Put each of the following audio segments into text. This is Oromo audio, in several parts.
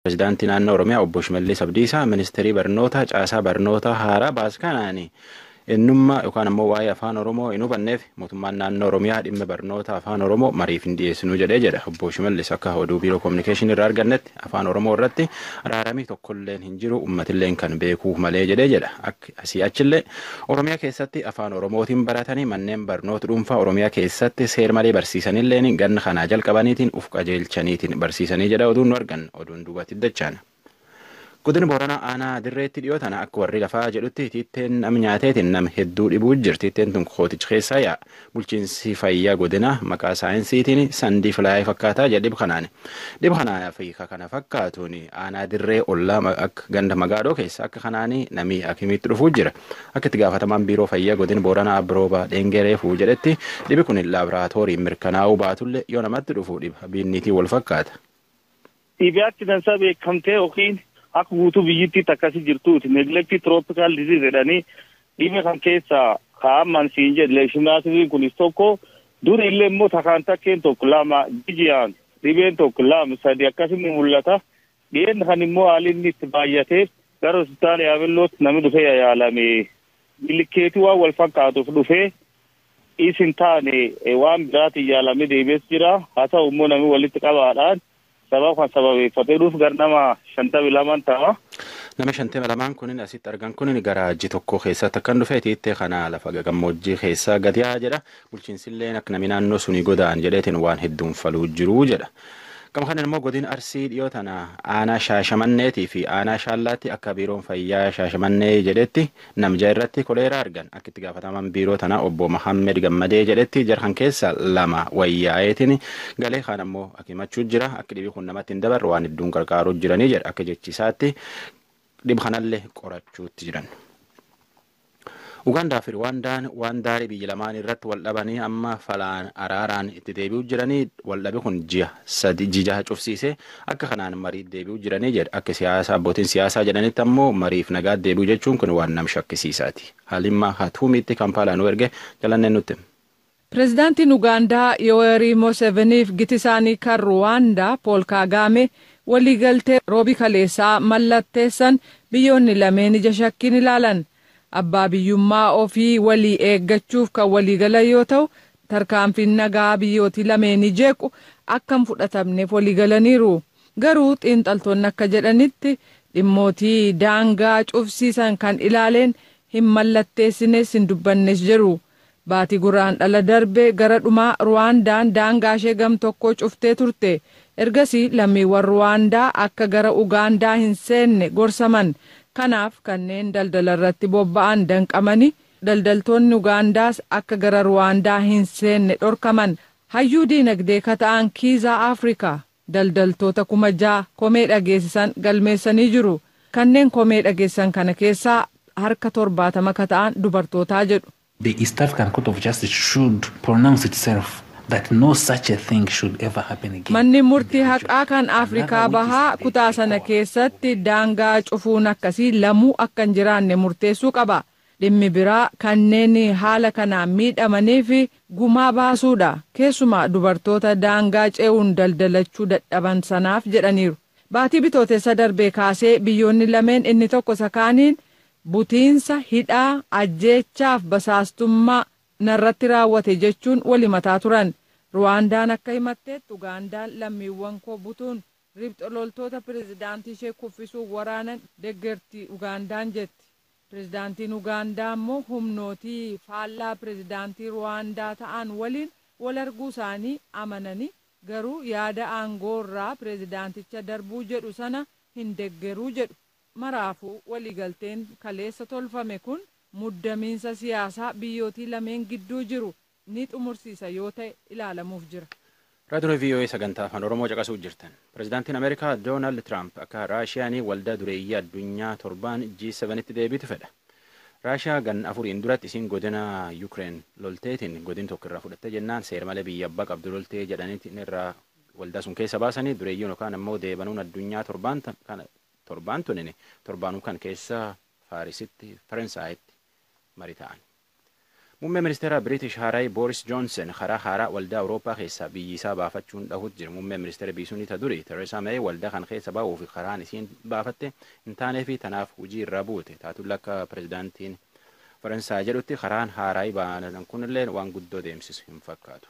Pirezidaantii naannoo Oromiyaa obbo Shimallis Abdiisaa ministeerii barnoota caasaa barnoota haaraa baaskanaan ennummaa yookaan ammoo waa'ee afaan Oromoo hin hubanneef mootummaan naannoo Oromiyaa dhimma barnoota afaan Oromoo mariif hin dhiyeessinuu jedha. Obbo Shimallis akka oduu biiroo kominikeeshinii irraa argannetti afaan Oromoo irratti araaramii tokkolleen hin jiru uummatilleen kan beekuu malee jedha. Asii achillee Oromiyaa keessatti afaan Oromootiin baratanii manneen barnoota dhuunfaa Oromiyaa keessatti seer malee barsiisanilleen ganna kanaa jalqabaniitiin uf qajeelchaniitiin barsiisanii jedha oduun nu argan oduun duubatti dachaan. Godina Booranaa aanaa dirreetti dhiyootan akka warri lafaa jedhutti tiitteen nam nyaateetiin nam hedduu dhibuu jirti. Tiitteen tun kooticha keessaa yaa'a. Bulchiinsi fayyaa godina maqaa saayinsiitiin sandii filaayee fakkaataa jedha dhib kanaan. Dhib kanaa fi kana fakkaatuun aanaa dirree ollaa akka ganda magaadoo keessa akka kanaanii namii akimiitti dhufuu jira. Akka itti gaafatamaan biiroo fayyaa godina Booranaa Abrooba Dhengereefuu jedhetti dhibi kun laaboraatooriin mirkanaa'uu baatullee yoo namatti dhufuu dhiba biinniitii wal fakkaata. Dhiibaatti dansaa beekamtee yookiin akka guutuu biyyittiitti akkasii jirtuuti neglected tropical disease jedhanii dhibee kan keessaa kaa'aman siin jedhe leeshinaasiin kunis tokko dur illee immoo takaan takkeen tokko lama jijiyaan dhibeen tokko lama sadi akkasuma mul'ata dhiyeen kan immoo haalli inni itti baay'atee gara hospitaala yaabellootti namni dhufee yaalame bilikeetii waan wal fakkaatuuf dhufee isin taane waan biraatiin yaalame deebi'es jira haa ta'u immoo namni walitti qabaadhaan sababa kan sababeeffatee dhuuf gara nama 52 ta'a. Nama 52 kunin asitti argan kunin garaajii tokko keessatti akkan dhufee tiittee kana lafa gammoojjii keessaa gadiyaa jedha. Bulchiinsilleen akka namni naannoo sunii godaan jedheetiin waan hedduun faluu jiruu jedha. Gama kanan immoo godina Arsii dhiyoo tana aanaa Shaashamanneetii fi aanaa Shaallaatti akka biiroon fayyaa Shaashamannee jedhetti namja irratti koleeraa argan. Akka itti gaafataman biiroo tana obbo Mahammed Gammadee jedhetti jarhan keessa lama wayyaa'eetiin galee kaan ammoo akimachuu jira. Akka dhibii kun namatti hin dabarre waan hedduun qarqaaruu jiranii jedha. Akka jechisaatti dhib kanallee qorachuutti jiran. Ugaandaa fi Rwaandaan waan daarii biyya lamaan irratti wal dhabanii amma falaan araaraan itti deebi'uu jiranii wal dhabe kun ji'a cufsiisee akka kanaan marii deebi'uu jiranii jedha. Akka abbootiin siyaasaa jedhanitti ammoo mariif nagaa deebi'uu jechuun kun waan nam shakkisiisaati. Haalimmaa Hatuumiitti Kampaalaa nu erge jalanneen nutti. Pireezidaantiin Ugaandaa Yoweri Museveniif giti isaanii kan Ruwaandaa Pool Kaagaame waliigaltee roobi kaleessaa mallatteessan biyyoonni lameen ija shakkiin ilaalan. Abbaa biyyummaa ofii walii eeggachuuf kan waliigalan yoo ta'u tarkaanfiin nagaa biyyootii lameenii jeequ akkam fudhatamneef waliigalaniiru. Garuu xiinxaltoonni akka jedhanitti dhimmootii daangaa cufsiisan kan ilaaleen hin mallatteessines hin dubbannes jiru. Baatii guraandhala darbe gara dhumaa Ruwaandaan daangaa ishee gam tokko cuftee turte. Ergasii lammiiwwan Ruwaandaa akka gara Ugaandaa hin seenne gorsaman. Kanaaf kanneen daldala irratti bobba'an danqamanii daldaltoonni Ugaandaas akka gara Ruwaandaa hin seenne dhorkaman. Hayyuu diinagdee kata'an Kiizaa Afrikaa daldaltoota 6,000 komee dhageessisan galmeessanii jiru. Kanneen komee dhageessan kana keessaa harka 70 kata'an dubartootaa jedhu. The East African Court of Justice should pronounce itself that no such a thing should ever happen again. Manni murtii haqaa kan Afrikaa bahaa kutaa sana keessatti daangaa cufuun akkasii lamuu akka hin jiraanne murteessuu qaba. Dhimmi biraa kanneen haala kanaan miidhamanii fi gumaa baasuudha. Keessumaa dubartoota daangaa ce'uun daldalachuu dadhaban sanaaf jedhaniiru. Baatii bitootessa darbee kaasee biyyoonni lameen inni tokko sakaaniin butiinsa hidhaa ajjeechaaf basaastummaa narratti raawwate jechuun walimataa turan. Ruwaandaan akka himatteetti Ugaandaan lammiiwwan koo butuun ribxa loltoota pireezidaantii ishee kuffisuuf waraanan deeggartii Ugaandaan jetti. Pireezidaantiin Ugaandaa immoo humnootii faallaa pireezidaantii Ruwaandaa ta'an waliin wal arguu isaanii amananii garuu yaada aangoo irraa pireezidaanticha darbuu jedhu sana hin deeggaruu jedhu. Maraafuu waliigalteen kaleessa tolfame kun muddamiinsa siyaasaa biyyootii lameen gidduu jiru ni xumursiisa yoo ta'e ilaalamuuf jira. Raadiyoo VOA sagantaa afaan Oromoo caqasuu jirtan. Pireezidaantiin Ameerikaa Doonaald Tiraamp akka Raashiyaanii waldaa dureeyyii addunyaa torbaan G7tti deebitu fedha. Raashiyaa ganna 4 duratti isiin godina Yuukireen lolteetiin godin tokko irraa fudhatte jennaan seera malee biyya abbaa qabdu loltee jedhaniitiin irraa waldaa sun keessa baasanii dureeyyiin yookaan ammoo deebanuun addunyaa torbaan tunini torbaanuu kan keessa Faarisitti Faransaayatti marii ta'an. Muummee ministeera British haaraa Boris Johnson karaa haaraa waldaa Awurooppaa keessaa biyyi isaa baafachuun dhahuutti jira. Muummee ministeera biyyisuun isa duri Theresa May waldaa kan keessa bahuuf karaan isiin baafatte hin taanee fi tanaaf hojii irra buute. Taatulla akka pirezidaantiin Faransaay jedhutti karaan haaraa baanan kunillee waan guddoo deemsisu hin fakkaatu.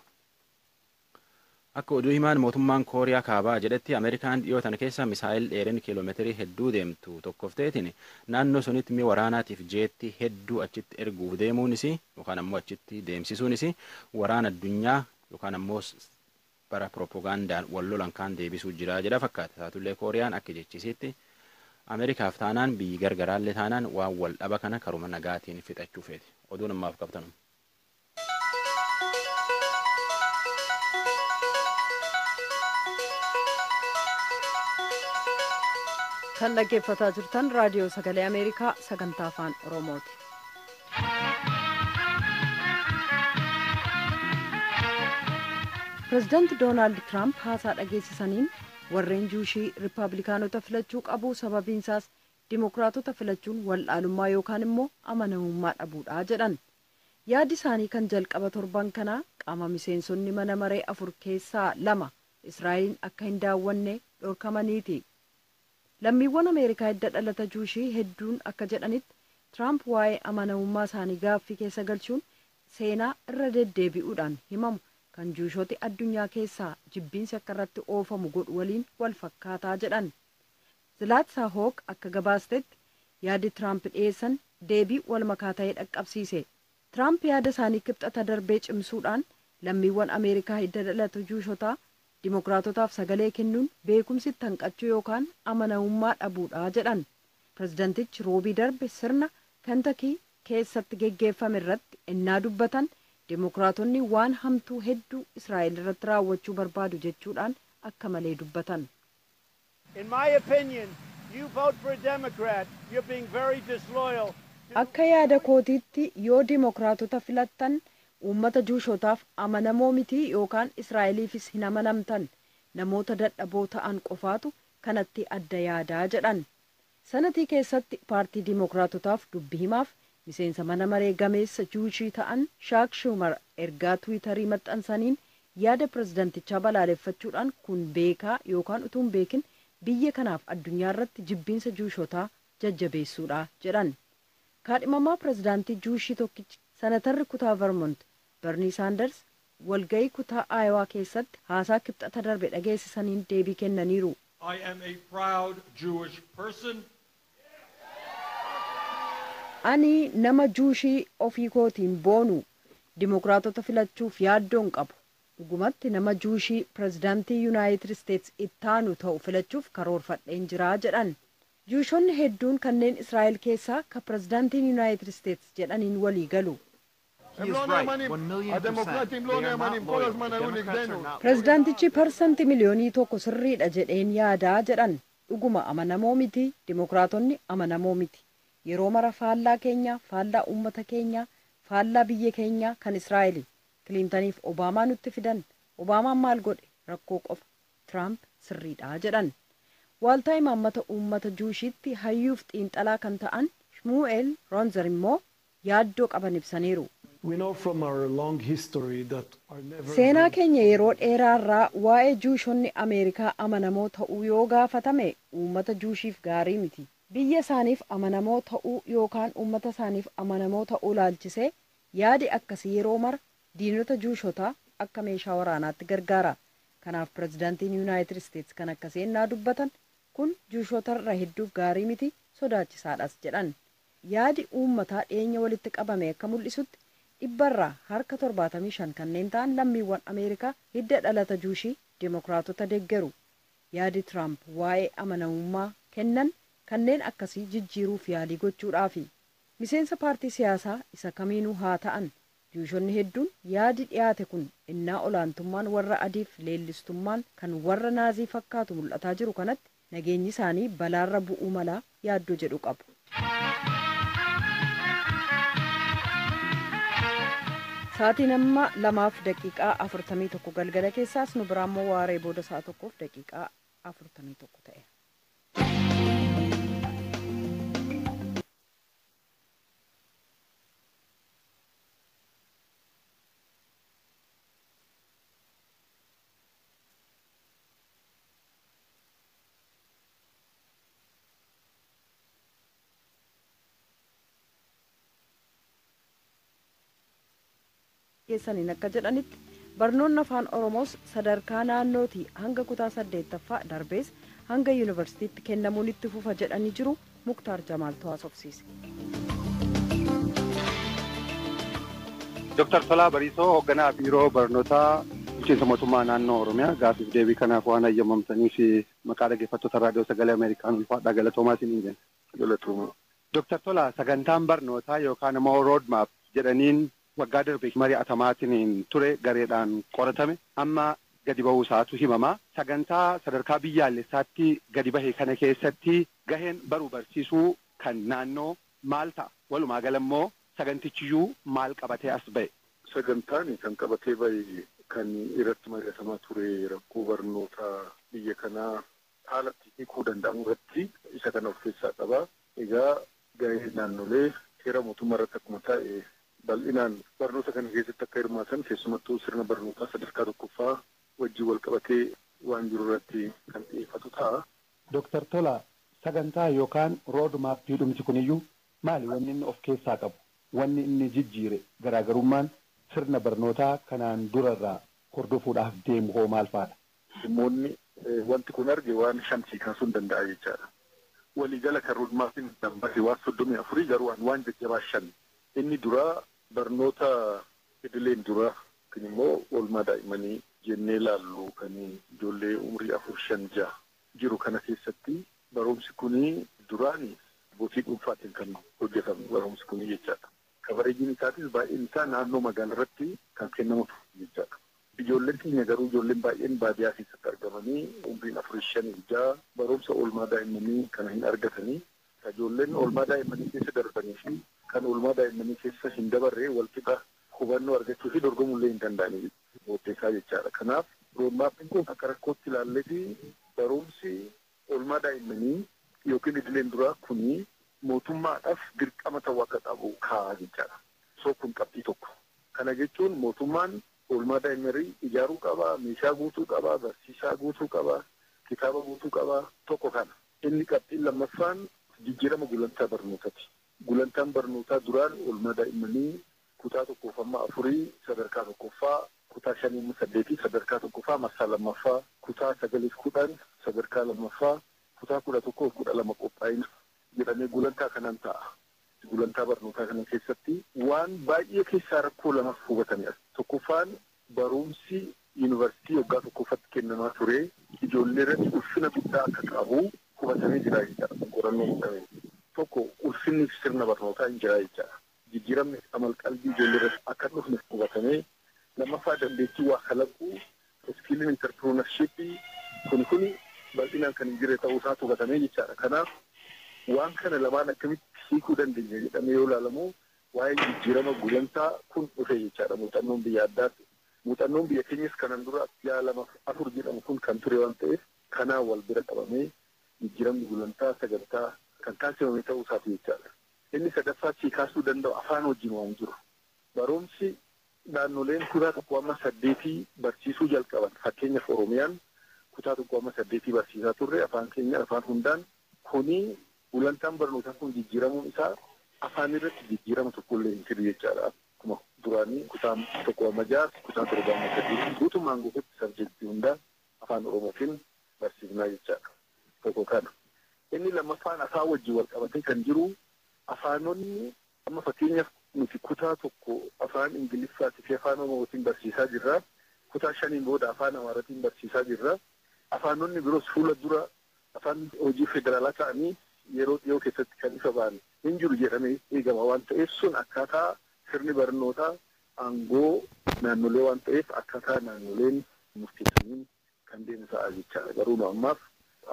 Akka oduu himaan mootummaan Kooriyaa Kaabaa jedhetti Ameerikaan dhiyoo tana keessa misaayil dheerina kiiloomeetirii hedduu deemtu tokkofteetiin naannoo sunitti mi'a waraanaatiif jeetti hedduu achitti erguuf deemuunis yookaan ammoo achitti deemsisuunis waraana addunyaa yookaan ammoo bara propagandaan wal lolan kaan deebisuu jira jedha fakkaata. Taatullee Kooriyaan akka jechisiitti Ameerikaaf taanaan biyyi gargaraallee taanaan waan wal dhaba kana karuma nagaatiin fixachuu feeti. Oduun ammaaf qabtanu. Kan dhaggeeffataa jirtan raadiyoo sagalee Ameerikaa sagantaa afaan Oromooti. Pireezidaanti Doonaald Tiraamp haasaa dhageessisaniin warreen juushii Rippaabilikaanota filachuu qabu sababiinsaas Dimookiraatota filachuun wal'aalummaa yookaan immoo amanamummaa dhabuudha jedhan. Yaadi isaanii kan jalqaba torban kanaa qaama miseensonni mana maree 4 keessaa 2 Israa'eliin akka hin daawwanne dhorkamaniiti. Lammiiwwan Ameerikaa hidda dhalata juushii hedduun akka jedhanitti Tiraamp waa'ee amanamummaa isaanii gaaffii keessa galchuun seenaa irra deddeebi'uudhaan himamu kan juushooti addunyaa keessaa jibbiinsi akka irratti oofamu godhu waliin wal fakkaataa jedhan. Zilaatsaa Hook akka gabaastetti yaadi Tiraamp dhiyeessan deebii wal makaa ta'ee dhaqqabsiise. Tiraamp yaada isaanii kibxata darbee cimsuudhaan lammiiwwan Ameerikaa hidda dhalata juushotaa Dimookiraatotaaf sagalee kennuun beekumsi hanqachuu yookaan amanamummaa dhabuudha jedhan. Pireezidaantichi roobii darbe sirna Kentakii keessatti geggeeffame irratti ennaa dubbatan Dimookiraatonni waan hamtuu hedduu Israa'el irratti raawwachuu barbaadu jechuudhaan akka malee dubbatan. Akka yaada kootiitti yoo Dimookiraatota filattan uummata juushotaaf amanamoo miti yookaan Israa'eliifis hin amanamtan namoota dadhaboo ta'an qofaatu kanatti adda yaadaa jedhan. Sanatii keessatti paartii Dimookiraatotaaf dubbii himaaf miseensa mana maree gameessa juushii ta'an Shaak Shumar ergaa Tiwiitarii maxxansaniin yaada pireezidantichaa balaaleffachuudhaan kun beekaa yookaan utuu hin beekin biyya kanaaf addunyaa irratti jibbiinsa juushotaa jajjabeessuudha jedhan. Kaadhimamaa pireezidaantii juushii tokkichi senatarri kutaa Vermont Bernie Sanders walgayii kutaa Aayowaa keessatti haasaa kibxata darbe dhageessisaniin deebii kennaniiru. I am a proud Jewish person. Ani nama juushii ofii kootiin boonu Dimookiraatota filachuuf yaaddoon qabu. Dhugumatti nama juushii pireezidaantii Yuunaayitid Isteets ittaanu ta'u filachuuf karoorfadheen jiraa jedhan. Juushonni hedduun kanneen Israa'el keessaa ka pireezidaantiin Yuunaayitid Isteets jedhaniin walii galu. Pireezidaantichi parsantii miliyoonii 1 sirriidha jedheen yaadaa jedhan. Dhuguma amanamoo miti, Dimookiraatonni amanamoo miti. Yeroo mara faallaa keenya, faallaa uummata keenya, faallaa biyya keenya kan Israa'eli. Kiliintaniif Obaamaa nutti fidan. Obaamaan maal godhe? Rakkoo qofa. Tiraamp sirriidha jedhan. Waaltaa imaammata uummata juushiitti hayyuuf xiinxalaa kan ta'an Shmuu'eel Roonzer immoo yaaddoo qaban ibsaniiru. Seenaa keenya yeroo dheeraarraa waa'ee juushonni Ameerikaa amanamoo ta'uu yoo gaafatame uummata juushiif gaarii miti. Biyya isaaniif amanamoo ta'uu yookaan uummata isaaniif amanamoo ta'uu laalchisee yaadi akkasii yeroo mara diinota juushotaa akka meeshaa waraanaatti gargaara. Kanaaf pireezidaantiin Yuunaayitid Isteets kan akkasii ennaa dubbatan kun juushotarra hedduuf gaarii miti sodaachisaadhas jedhan. Yaadi uummataa dhiyeenya walitti qabame akka mul'isutti dhibbarraa harka 75 kanneen ta'an lammiiwwan Ameerikaa hidda dhalata juushii Dimookiraatota deeggaru. Yaadi Tiraamp waa'ee amanamummaa kennan kanneen akkasii jijjiiruuf yaalii gochuudhaafi. Miseensa paartii siyaasaa isa kamiinuu haa ta'an juushonni hedduun yaadi dhiyaate kun innaa olaantummaan warra adiif leellistummaan kan warra naazii fakkaatu mul'ataa jiru kanatti nageenyi isaanii balaarra bu'uu malaa yaaddoo jedhu qabu. Sa'aatiin amma 2:41 galgala keessaas nu biraammoo waaree booda sa'a 1:41 ta'e. geessaniin akka jedhanitti barnoonni afaan Oromoos sadarkaa naannootii hanga kutaa 8ffaa darbees hanga yuunivarsiitiitti kennamuun itti fufa jedhanii jiru. Muktaar Jamaaltu haasofsiise. Dr. Tolaa Bariisoo hoogganaa biiroo barnootaa bulchiinsa mootummaa naannoo Oromiyaa gaaffiif deebii kanaaf waan hayyamamtanii fi maqaa dhaggeeffattoota raadiyoo sagalee Ameerikaan ulfaadhaa galatoomaa isiniin jenna. Galatooma. Dr. Tolaa sagantaan barnootaa yookaan immoo roodmaap jedhaniin waggaa darbe mari'atamaatiin ture gareedhaan qoratame amma gadi ba'uu isaatu himamaa. Sagantaa sadarkaa biyyaalessaatti gadi bahe kana keessatti gaheen baruu barsiisuu kan naannoo maal ta'a? Walumaa gala immoo sagantichiyyuu maal qabatee as ba'e? Sagantaan kan qabatee ba'e kan irratti mari'atamaa ture rakkoo barnootaa biyya kanaa haalatti hiikuu danda'amu irratti isa kana of keessaa qaba. Egaa gahee naannolee seera mootummaa irratti akkuma taa'e bal'inaan barnoota kana keessatti akka hirmaatan keessumattuu sirna barnootaa sadarkaa tokkoffaa wajjin wal qabatee waan jiru irratti kan xiyyeeffatu ta'a. Dr. Tolaa sagantaa yookaan roodmaappii dhumti kuniyyuu maali wanni inni of keessaa qabu? Wanni inni jijjiire garaagarummaan sirna barnootaa kanaan durarraa hordofuudhaaf deemu hoo maal fa'aadha? Dhimmoonni wanti kun arge waan shamsii kaasuu hin danda'a jechaadha. Waliigala kan roodmaappiin dambate waan 34 garuu waan jajjabaa 5. Inni duraa barnoota idileen duraa kan immoo oolmaa daa'immanii jennee ilaallu kan ijoollee umrii 4-5-6 jiru kana keessatti barumsi kuni duraan abbootii dhuunfaatiin kan hojjetamu barumsi kuni jechaadha. Kabareejiin isaatis baay'een isaa naannoo magaalaa irratti kan kennamu jechaadha. Ijoolleen keenya garuu ijoolleen baay'een baadiyyaa keessatti argamanii umriin 4-5-6 barumsa oolmaa daa'immanii kana hin argatanii ijoolleen oolmaa daa'immanii keessa darbanii fi kan oolmaa daa'immanii keessa hin dabarree walqixa hubannoo argachuu fi dorgomuu illee hin danda'anii booddeessaa jechaadha. Kanaaf roodmaappiin kun akka rakkootti ilaallee fi barumsi oolmaa daa'immanii yookiin idileen duraa kuni mootummaadhaaf dirqama ta'uu akka qabu kaa'aa jechaadha. So kun qabxii tokko. Kana jechuun mootummaan oolmaa daa'immanii ijaaruu qaba, meeshaa guutuu qaba, barsiisaa guutuu qaba, kitaaba guutuu qaba tokko kana. Inni qabxiin lammaffaan jijjiirama gulantaa barnootaati. Gulantaan barnootaa duraan oolmaa daa'immanii kutaa 1-4 sadarkaa tokkoffaa, kutaa 5-8 sadarkaa tokkoffaa, marsaa lammaffaa, kutaa 9-10 sadarkaa lammaffaa, kutaa 11-12 qophaa'ina jedhamee gulantaa kanaan ta'a. Gulantaa barnootaa kana keessatti waan baay'ee keessaa rakkoo lamaaf hubatanii tokkoffaan barumsi yuunivarsiitii waggaa tokkoffatti kennamaa ture ijoollee irratti ulfina guddaa akka qabu hubatamee jira jechaadha. Qorannoo godhamee tokko ulfinni sirna barnootaa hin jira jechaadha. Jijjiiramni amal qalbii ijoollee irratti akka dhufne hubatamee lammaffaa dandeettii waa kalaquu iskiiliin interpreneurshipii kuni bal'inaan kan hin jirre ta'uu isaatu hubatamee jechaadha. Kanaaf waan kana lamaan akkamitti hiikuu dandeenya jedhamee yoo ilaalamu waa'ee jijjiirama gulantaa kun dhufe jechaadha. Muuxannoon biyya addaatti muuxannoon biyya keenyas kanan dura 2-4 jedhamu kun kan ture waan ta'eef kanaan wal bira qabamee jijjiiramni gulantaa sagantaa kan taasifame ta'uu isaati jechaadha. Inni sadaffaatti kaasuu danda'u afaan wajjin waan jiru. Barumsi naannoleen kutaa 1-8 barsiisuu jalqaban fakkeenyaaf Oromiyaan kutaa 1-8 barsiisaa turre afaan keenya afaan hundaan kuni gulantaan barnootaa kun jijjiiramuun isaa afaan irratti jijjiirama tokkollee hin fidu jechaadha. Akkuma duraanii kutaa 1-6 kutaa 7-8 guutummaan guututti sabjektii hundaan afaan Oromootiin barsiifnaa jechaadha. Tokko kana. Inni lammaffaan afaan wajjin wal qabatee kan jiru afaanonni amma fakkeenyaaf nuti kutaa tokko afaan Ingiliffaatii fi afaan Oromootiin barsiisaa jirra. Kutaa 5 booda afaan Amaaraatiin barsiisaa jirra. Afaanonni biroos fuula dura afaan hojii federaalaa ta'anii yeroo dhiyoo keessatti kan ifa ba'an hin jiru jedhamee eegama waan ta'eef sun akkaataa sirni barnootaa aangoo naannolee waan ta'eef akkaataa naannoleen murteessaniin kan deemu ta'a jechaadha. Garuu ammaaf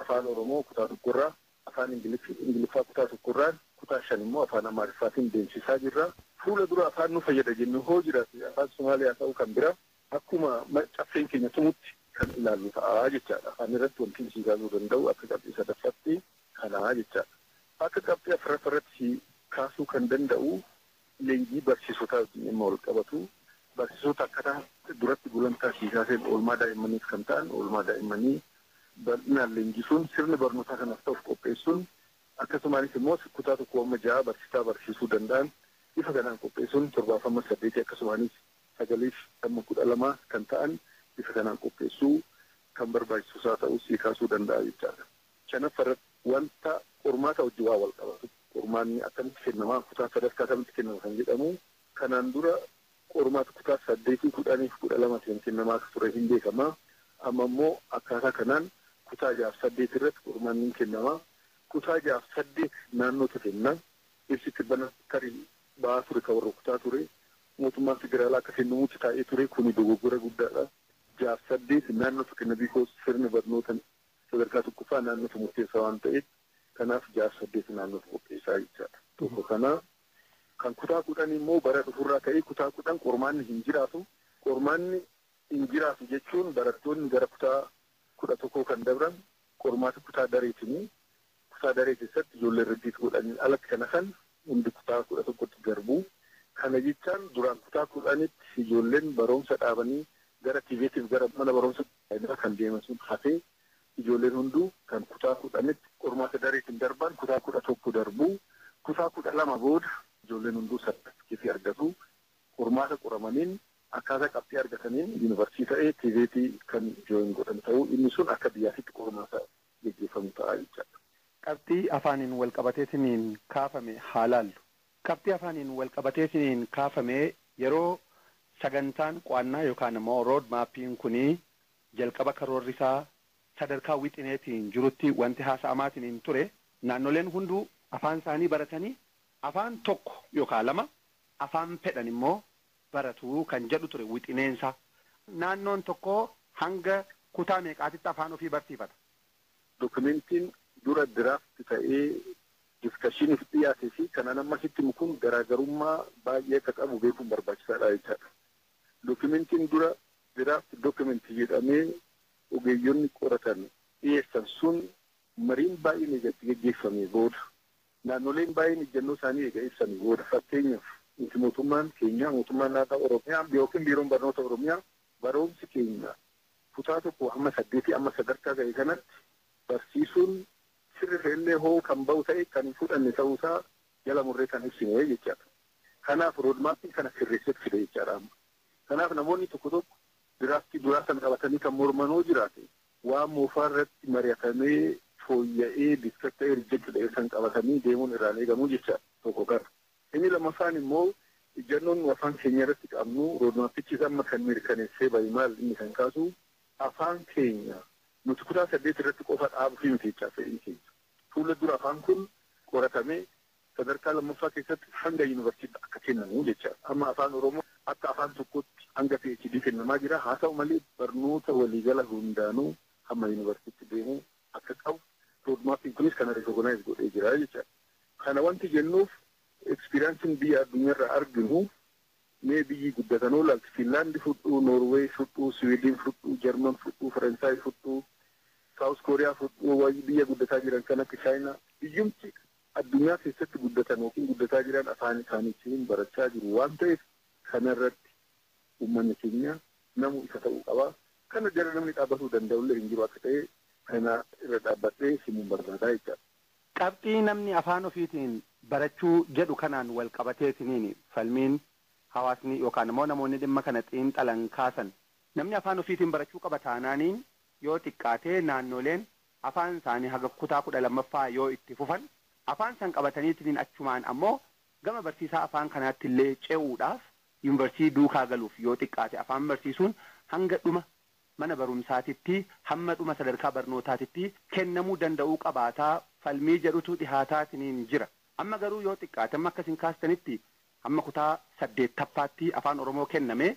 afaan Oromoo kutaa tokkorraa afaan Ingiliffaa kutaa tokkorraa kutaa 5 immoo afaan Amaariffaatiin deemsisaa jirra. Fuula dura afaan nu fayyada jennu hoo jiraate afaan Somaaliyaa ta'uu kan bira akkuma caffeen keenya tumutti kan ilaallu ta'a jechaadha. Afaan irratti wanti isiisaasuu danda'u akka qabxii sadaffaatti kanaa jechaadha. Akka qabxii afuraffaarratti kaasuu kan danda'u leenjii barsiisotaa wajjin dhimma wal qabatu. Barsiisota akkaataa duratti gulantaa siisaaseen oolmaa daa'immaniif kan ta'an oolmaa daa'immanii bal'inaan leenjisuun sirni barnootaa kanaaf ta'uuf qopheessuun akkasumaanis immoo kutaa 1-6 barsiisaa barsiisuu danda'an ifa kanaan qopheessuun 7-8 akkasumaanis 912 kan ta'an bifa kanaan qopheessuu kan barbaachisaa ta'uu sii kaasuu danda'a jechaadha. Shanaffarratti wanta qormaata wajjin waa wal qabatu. Qormaanni akkamitti kennamaa kutaa sadarkaa akkamitti kennama kan jedhamu kanaan dura qormaata kutaa 8, 10, 12 kennamaa ture hin beekamaa. Amma immoo akkaataa kanaan kutaa 6-8 irratti qormaanni kennamaa. Kutaa 6-8 naannootu kenna. Ibsitti bana tarii ba'aa ture kan warra kutaa ture. Mootummaan federaalaa akka kennamuutti taa'ee ture kuni dogoggora guddaadha. 6-8 naannootu kenna biikoos sirni barnoota sadarkaa tokkoffaa naannootu murteessaa waan ta'eef kanaaf 6-8 naannootu qopheessaa jechaadha. Tokko kana kan kutaa 10 immoo bara dhufurraa ka'ee kutaa 10 qormaanni hin jiraatu. Qormaanni hin jiraatu jechuun barattoonni gara kutaa 11 kan dabran qormaata kutaa dareetiin kutaa daree keessatti ijoollee irratti godhanii alatti kana kan hundi kutaa 11tti darbu. Kana jechaan duraan kutaa 10tti ijoolleen barumsa dhaabanii gara tiiveetiif gara mana barumsa kan deeman sun hafee ijoolleen hunduu kan kutaa 10tti qormaata dareetiin darban kutaa 11 darbu. Kutaa 12 booda ijoolleen hunduu sartifiikeetii argatu. Qormaata qoramaniin akkaataa qabxii argataniin yuunivarsiitii ta'ee tiiveetii kan jooyin godhan ta'uu inni sun akka biyyaatti qormaata gaggeeffamu ta'a jechaadha. Qabxii afaaniin wal qabateetiniin kaafame haa laallu. Qabxii afaaniin wal qabateetiniin kaafame yeroo sagantaan qo'annaa yookaan immoo rood maappiin kunii jalqaba karoorri isaa sadarkaa wixineetiin jirutti wanti haasa'amaatiin ture naannoleen hunduu afaan isaanii baratanii afaan tokko yookaan lama afaan fedhan immoo baratu kan jedhu ture wixineensa. Naannoon tokko hanga kutaa meeqaatitti afaan ofii barsiifata? Dokumentiin dura diraafti ta'ee diskashiniif dhiyaatee fi kanaan ammasitti mukuun garaagarummaa baay'ee akka qabu beekuun barbaachisaadha jechaadha. Dokumentiin dura diraafti dokumentii jedhamee ogeeyyonni qoratan dhiyeessan sun mariin baay'een eegatti gaggeeffamee booda naannoleen baay'een ejjennoo isaanii eega ibsanii booda fakkeenyaaf inti mootummaan keenya mootummaan naannoo Oromiyaa yookiin biiroon barnoota Oromiyaa barumsi keenya kutaa tokko hamma 8 amma sadarkaa ga'e kanatti barsiisuun sirri fe'illee hoo kan ba'u ta'e kan hin fudhanne ta'uusaa jala murree kan ibsine jechaadha. Kanaaf roodmaappiin kana sirreessetti fide jechaadha. Kanaaf namoonni tokko tokko diraaftii duraa sana qabatanii kan mormanoo jiraate waan moofaa irratti mari'atamee fooyya'ee diskatti ta'ee rijettidha kan qabatanii deemuun irraan eegamu jechaadha tokko kana. Inni lammaffaan immoo ejjennoon afaan keenya irratti qabnu roodmaappichis amma kan mirkaneessee bahi maal inni kan kaasu afaan keenya nuti kutaa 8 irratti qofa dhaabuu fi miti jechaa fe'ii keenya. Fuula dura afaan kun qoratamee sadarkaa lammaffaa keessatti hanga yuunivarsiitii akka kennamu jechaadha. Amma afaan Oromoo akka afaan tokkotti hanga PhD kennamaa jira. Haa ta'u malee barnoota waliigala hundaanuu hamma yuunivarsiitii deemuu akka qabu roodmaappiin kunis kana rikoogonaayiz godhee jira jechaadha. Kana wanti jennuuf ekspiriyaansiin biyya addunyaarraa arginu mee biyyi guddatanoo laalti Fiinlaandi fudhuu, Noorweey fudhuu, Siwiidin fudhuu, Jarman fudhuu, Faransaay fudhuu, Saawus Kooriyaa fudhuu, biyya guddataa jiran kan akka Chaayinaa biyyumti addunyaa keessatti guddatan yookiin guddataa jiran afaan isaaniitiin barachaa jiru waan ta'eef kanarratti uummanni keenya namu isa ta'uu qaba. Kana jala namni dhaabbatuu danda'ullee hin jiru akka ta'e kana irra dhaabbadhee simuun barbaadaa jechaadha. Qabxii namni afaan ofiitiin barachuu jedhu kanaan wal qabateetiniin falmiin hawaasni yookaan immoo namoonni dhimma kana xiinxalan kaasan namni afaan ofiitiin barachuu qaba taanaaniin yoo xiqqaatee naannoleen afaan isaanii haga kutaa 12ffaa yoo itti fufan afaan san qabataniitiin achumaan ammoo gama barsiisaa afaan kanaatti illee ce'uudhaaf yuunivarsiitii duukaa galuuf yoo xiqqaate afaan barsiisuun hanga dhuma mana barumsaatitti hamma dhuma sadarkaa barnootaatitti kennamuu danda'uu qabaataa falmii jedhutu dhihaataatiin jira. Amma garuu yoo xiqqaate amma akkasiin kaastanitti amma kutaa 8ffaatti afaan Oromoo kenname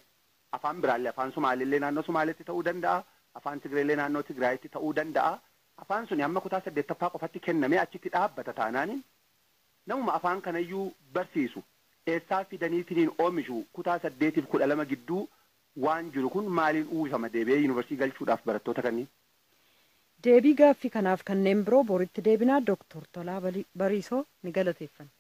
afaan biraallee afaan Sumaaleellee naannoo Sumaaleetti ta'uu danda'a afaan Tigreellee naannoo Tigraayitti ta'uu danda'a afaan suni amma kutaa 8ffaa qofatti kenname achitti dhaabbata taanaaniin namuma afaan kanayyuu barsiisu eessaa fidaniitiin oomishu kutaa 8 fi 12 gidduu waan jiru kun maaliin uwwifama deebi'ee yuunivarsiitii galchuudhaaf barattoota kanneen. Deebii gaaffii kanaaf kanneen biroo boritti deebinaa Dooktor Tolaa Bariisoo ni galateeffanna.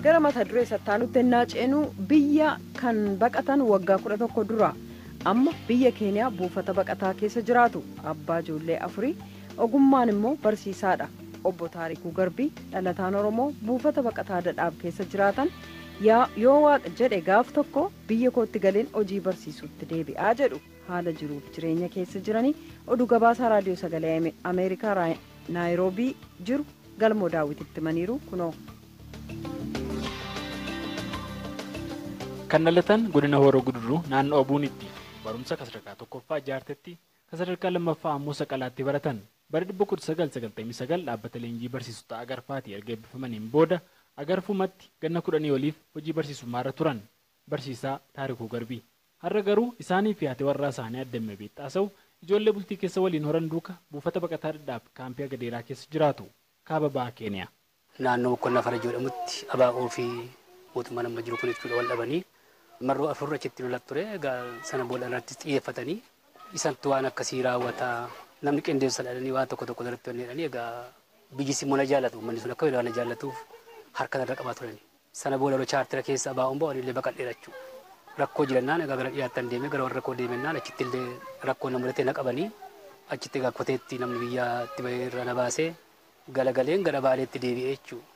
Gara mata duree sattaanutti ennaa ceenuu biyya kan baqatan waggaa 11 dura amma biyya Keeniyaa buufata baqataa keessa jiraatu abbaa ijoollee 4 ogummaan immoo barsiisaadha. obbo Taarikuu Garbii dhalataan Oromoo buufata baqataa Dadaab keessa jiraatan yoo waaqa jedhe gaaf tokko biyya kootti galeen hojii barsiisuutti deebi'aa jedhu haala jiruuf jireenya keessa jiranii oduu gabaasaa raadiyoo sagalee Ameerikaa Naayiroobii jiru galmoo daawwititti himaniiru kunoo. Kan dhalatan godina Horoo Guduruu naannoo Abuunitti barumsa sadarkaa tokkoffaa ijaartetti sadarkaa lammaffaa ammoo Saqalaatti baratan. Bara 1999 dhaabbata leenjii barsiisota Agarfaatii erga eebbifamaniin booda Agarfumatti ganna 10 oliif hojii barsiisummaarra turan barsiisaa Taarikuu Garbii. Har'a garuu isaanii fi haati warraa isaanii Addammee Beexxaasa'u ijoollee bultii keessa waliin horan duuka buufata baqataa Dadaab kaampii Agadeeraa keessa jiraatu kaaba bahaa Keeniyaa. Naannoo Mokkonnaa Fara jedhamutti abaa'oo fi mootummaa nama jiru kun jechuudha wal dhabanii marroo afurra achitti lolat ture sana booda irratti xiyyeeffatanii isantu waan akkasii raawwataa namni qindeessa dhalanii waan tokko tokko irratti hojjetanii egaa biyyisi immoo na jaallatu uummanni sun akka waan na jaallatuuf harka irra qabaa turani. Sana booda yeroo chaartira keessa abaa'oon ba'anii illee baqadheera jechuudha. Rakkoo jirannaan egaa gara dhiyaattan deemee gara warra rakkoo deemennaan achitti illee rakkoo nama mudatee na qabanii achitti egaa koteetti namni biyyaatti bahee irra na baasee galagaleen gara baaleetti deebi'ee jechuudha.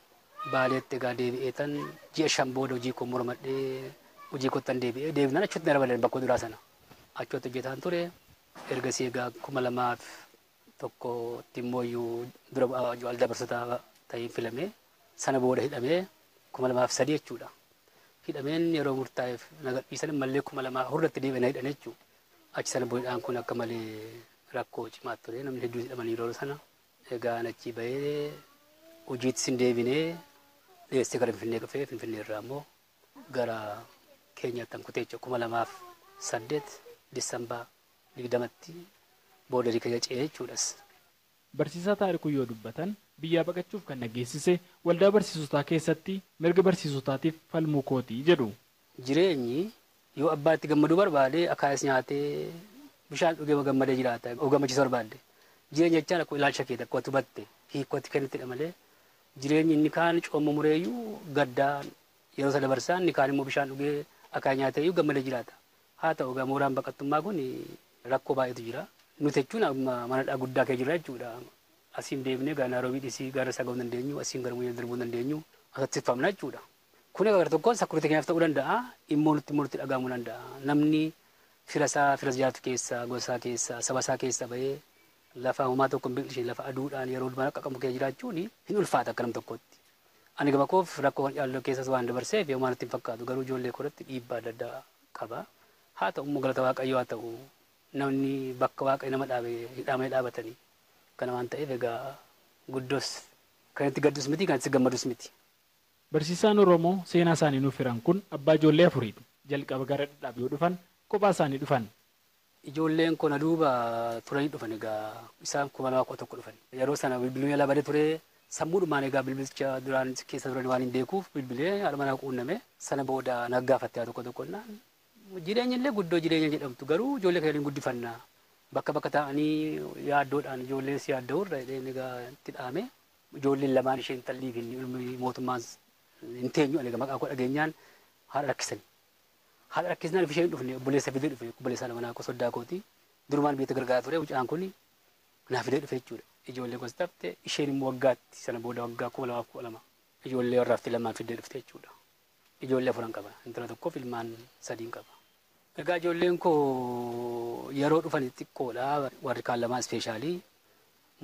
Baaleetti egaa deebi'ee tan ji'a 5 booda hojii koo mormadhee hojii kottan deebi'ee deebinaan achitti na dabaleen bakka duraa sana. Achitti hojjetaan ture ergasii egaa 2001 immoo dura wal dabarsataa ta'ee filamee sana booda hidhamee 2003 jechuudha. Hidhameen yeroo murtaa'eef nagadhiisan mallee 2004tti deebi'ee na hidhan jechuudha. Achi sana boodaan kun akka malee rakkoo cimaa ture namni hedduu hidhamanii yeroo sana. Egaa achi bahee hojiitti sin deebinee dhiyeessee gara Finfinnee dhufee Finfinnee irraa immoo gara Keenyaatti kutee jechuudha 2008 Disembar 20tti booda keenya ce'ee jechuudhas. Barsiisaa Taarikuu yoo dubbatan biyyaa baqachuuf kan nageessise waldaa barsiisotaa keessatti mirga barsiisotaatiif falmuu kootii jedhu. Jireenyi yoo abbaatti gammaduu barbaade akaayis nyaatee bishaan dhugee gammadee jiraata yoo gammachiisu barbaade. Jireenya jechaan akkuma ilaalcha kee tokko tubatte hiikkootti kennittidha malee jireenyi inni kaan coomma mureeyyuu gaddaa yeroo isa dabarsaan inni kaan immoo bishaan dhugee akaayis nyaateeyyuu gammadee jiraata. Haa ta'u egaa mooraan baqattummaa kun rakkoo baay'eetu jira. Nuti jechuun mana guddaa kee jira jechuudha. Asiin deemnee gara Naayiroobii dhisii gara isaa ga'uu dandeenyu asiin gara Muyyee darbuu dandeenyu asatti famna jechuudha. Kun egaa gara tokkoon sakkuruutii keenyaaf ta'uu danda'a immoo nutti dhagahamuu danda'a. Namni fira jiraatu keessa gosaa keessa saba isaa keessa bahee lafa uumaa tokko biqilchee lafa aduudhaan yeroo mana qaqqabu kee jiraachuun hin ulfaata akka nam tokkotti. Ani gama koof rakkoo kan yaalloo keessas waan dabarseef yoo maalitti hin fakkaatu garuu ijoollee koratti dhiibbaa adda addaa qaba. Haa ta'u immoo galata waaqayyoo haa ta'u namni bakka waaqayyo nama dhaabee hidhamee dhaabatanii kana waan ta'eef egaa guddoos kan itti gaddus miti kan itti gammadus miti. Barsiisaan Oromoo seenaa isaanii nuuf hiran kun abbaa ijoollee afuriidha. Jalqaba gara Dadaab yoo dhufan kophaa isaanii dhufan. Ijoolleen kun aduuba turanii dhufan egaa isaan 2011 dhufan. Yeroo sana bilbiluun yaalaa badee ture sammuudhumaan egaa bilbilicha duraan keessa turan waan hin beekuuf bilbilee haadha manaa quunname sana booda naggaafattee tokkonnaan jireenya illee guddoo jireenya jedhamtu garuu ijoollee kanneen guddifannaa bakka ta'anii yaaddoodhaan ijoolleen si yaadda'u irra egaa itti dhaame ijoolleen lamaan isheen tallii fi mootummaan hin teenyu egaa maqaa koo dhageenyaan haadha rakkisan. Haadha rakkisnaan isheen dhufne obboleessa fidee dhufe obboleessa lamanaa koo soddaa kooti durumaan biyya gargaaraa ture mucaan kun naa fidee dhufe jechuudha. Ijoollee gosa tafte isheen immoo waggaatti sana booda waggaa 2012 ijoollee warraafti lamaan fidee dhufte jechuudha. Ijoollee afuran qaba intala tokkoof ilmaan 3 qaba. Egaa ijoolleen koo yeroo dhufan xiqqoodha warri kaan lamaan ispeeshaalii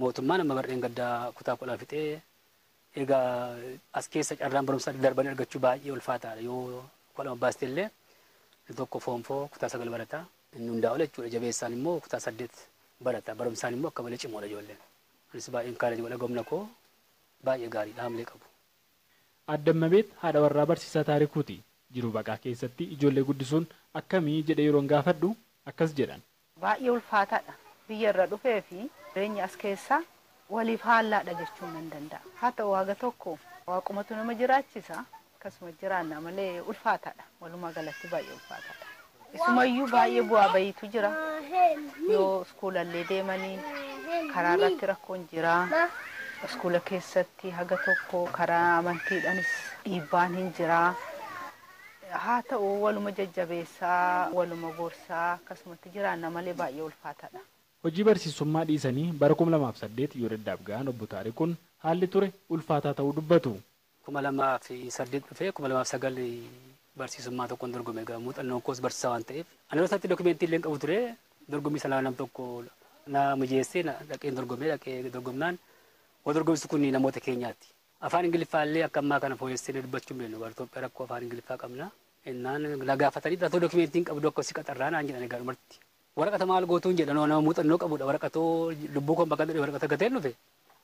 mootummaan amma barreen gaddaa kutaa 10 fixee egaa as keessa carraan barumsaa darbanii argachuu baay'ee ulfaataadha yoo 10 baaste illee tokko foonfoo kutaa 9 barata inni hundaa ol jechuudha jabeessaan immoo kutaa 8 barata barumsaan immoo akka malee cimoodha ijoolleen. Anis baay'een kaala godha gomna koo baay'ee gaariidha haamlee qabu. Addammabeet haadha warraa barsiisaa Taarikuuti. Jiru baqaa keessatti ijoollee guddisuun akkamii jedhee yeroon gaafadhu akkas jedhan. Baay'ee ulfaataadha. Biyya irra dhufee fi jireenya as keessaa waliif haallaadha jechuun nan danda'a. Haa ta'u waaqa tokko waaqumatu nama jiraachisa akkasuma jiraanna malee ulfaataadha. Walumaa galatti baay'ee ulfaataadha. Isumayyuu baay'ee bu'aa bayiitu jira. Yoo iskuulallee deemanii karaa irratti rakkoon jira. Iskuula keessatti haga tokko karaa amantiidhaanis dhiibbaan hin jira. Haa ta'u waluma jajjabeessaa waluma gorsaa akkasumatti jiraanna malee baay'ee ulfaataadha. hojii barsiisummaa dhiisanii bara 2008 yoo daddaaf ga'an obbo Taarikuun haalli ture ulfaataa ta'uu dubbatu. 2008 dhufee 2009 barsiisummaa tokkoon dorgome egaa muuxannoon koos barsiisaa waan ta'eef ani irratti dokumentii illee qabu ture dorgommii sana nam tokko na mijeessee dhaqeen dorgomnaan waan dorgomsisu kun namoota keenyaati. Afaan Ingiliffaa illee akka ammaa kana fooyyessee dubbachuu hin bara Itoophiyaa rakkoo afaan Ingiliffaa qabna. Innaan na gaafatanii dhaatoo dokumentiin qabdu akka si qaxarraa naan jedhan egaa dhumarti. Waraqata maal gootuun jedhan nama muuxannoo qabudha waraqatoo lubbuu koon bakka waraqata gateen dhufe.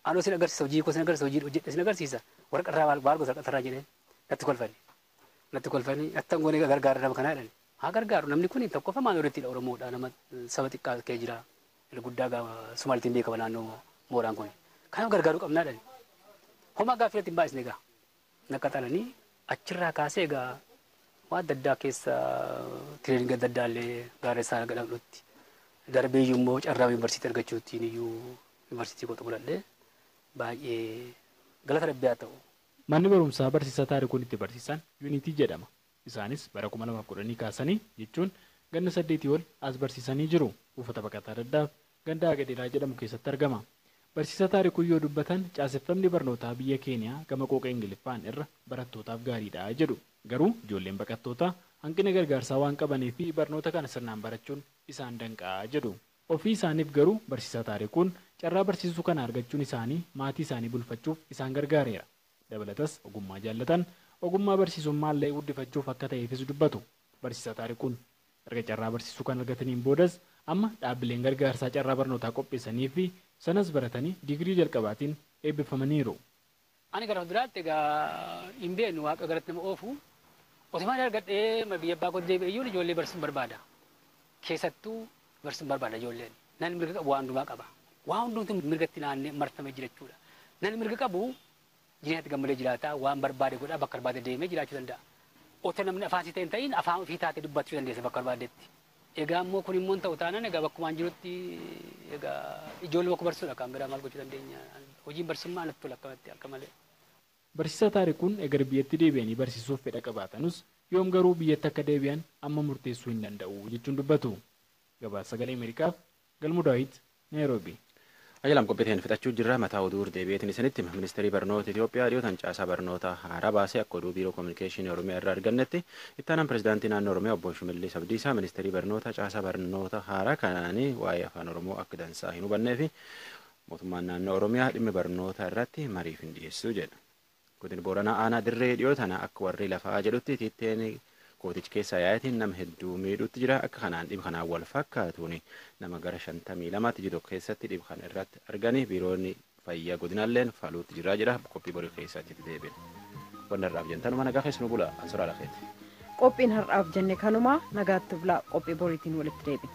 Anoo sin agarsiisa hojii koo sin agarsiisa hojii hojjedhe sin agarsiisa waraqarraa maal gosa waraqatarraa jedhee natti kolfanii attan goonee gargaara nama kanaa jedhani. Haa gargaaru namni kun tokkoffaa maal walitti Oromoodha nama saba xiqqaa kee jira guddaa Sumaalitiin beekama naannoo mooraan kun. Kanaaf gargaaruu qabnaa jedhani. Homaa gaaffiitti hin baay'isne egaa naqaxalanii achirraa kaasee egaa waan adda addaa keessa tireeninga adda addaa illee gaaressaa gadhamnutti darbee immoo carraa yuunivarsiitii argachuutiin iyyuu yuunivarsiitii koo xumuradhee baay'ee galata rabbii haa ta'u. Manni barumsaa barsiisaa Taarikuun itti barsiisan Yuunitii jedhama. Isaanis bara 2010 kaasanii jechuun ganna 8 ol as barsiisanii jiru. Buufata baqataa daddaaf ganda Agadeeraa jedhamu keessatti argama. Barsiisaa Taarikuun yoo dubbatan caaseffamni barnootaa biyya Keeniyaa gama qooqa Ingiliffaan irra barattootaaf gaariidha jedhu. Garuu ijoolleen baqattootaa hanqina gargaarsaa waan qabanii fi barnoota kana sirnaan barachuun isaan danqaa jedhu. Ofii isaaniif garuu barsiisaa Taarikuun carraa barsiisuu kana argachuun isaanii maatii isaanii bulfachuuf isaan gargaareera. Dabalatas ogummaa jaallatan ogummaa barsiisummaa illee guddifachuuf akka ta'eefis dubbatu. Barsiisaa Taarikuun erga carraa barsiisuu kan argataniin boodas amma dhaabbileen gargaarsaa carraa barnootaa qopheessanii fi sanas baratanii digirii jalqabaatiin eebbifamaniiru. Ani gara fuulduraatti egaa hin beeknu waaqa garatti nama oofu otumaan argadhee biyya abbaa koo deebi'eyyuun ijoollee barsiisuun barbaada. Keessattuu barsiisuun barbaada ijoolleen. Namni mirga qabu waan hundumaa qaba. Waan hundumtuu mirgatti naannee marfamee jira jechuudha. Namni mirga qabu jireenyatti gammadee jiraata waan barbaade godhaa bakka barbaade deemee jiraachuu danda'a. Otoo namni afaan sii ta'in ta'in afaan ofii taatee dubbachuu dandeessa bakka barbaadetti. Egaa immoo kun immoo ta'u taanaan egaa bakkumaan jirutti egaa ijoollee bakka barsiisuudha kan biraa maal gochuu dandeenya. Hojiin barsiisummaa natti tola akkamatti akka malee. Barsiisaa Taarikuun egar biyyatti deebi'anii barsiisuuf fedha qabaatanus yoom garuu biyyatti akka deebi'an amma murteessuu hin danda'u jechuun dubbatu. Gabaasa Sagalee Ameerikaaf Galmuu Daawit Naayiroobii. Ajalam qophiitiin fixachuu jirra mataa oduu deebi'eetiin isinitti ministeerii barnoota Itoophiyaa dhiyootan caasaa barnoota haaraa baasee akka oduu biiroo kominikeeshinii Oromiyaa irraa argannetti ittaanaan pirezidaantii naannoo Oromiyaa obbo Shimallis Abdiisaa ministeerii barnoota caasaa barnoota haaraa kanaanii waa'ee afaan Oromoo akka dansaa hin hubannee fi mootummaan naannoo Oromiyaa dhimma barnoota irratti mariif hin dhiyeessu jedha. Godina Booranaa aanaa dirree dhiyootana akka warri lafaa jedhutti tiitteen kootichi keessa yaa'itiin nama hedduu miidhuutti jira akka kanaan dhib kanaan wal fakkaatuun nama gara 52 jiru keessatti dhib kana irratti arganii biiroonni fayyaa godinaalleen faaluutti jiraa jira qophii borii keessatti deebiin. Wanni har'aaf jentanuma nagaa keessa nu bula ansuraa lafeeti. Qophiin har'aaf jenne kanuma nagaatti bulaa qophii boriitiin walitti deebiin.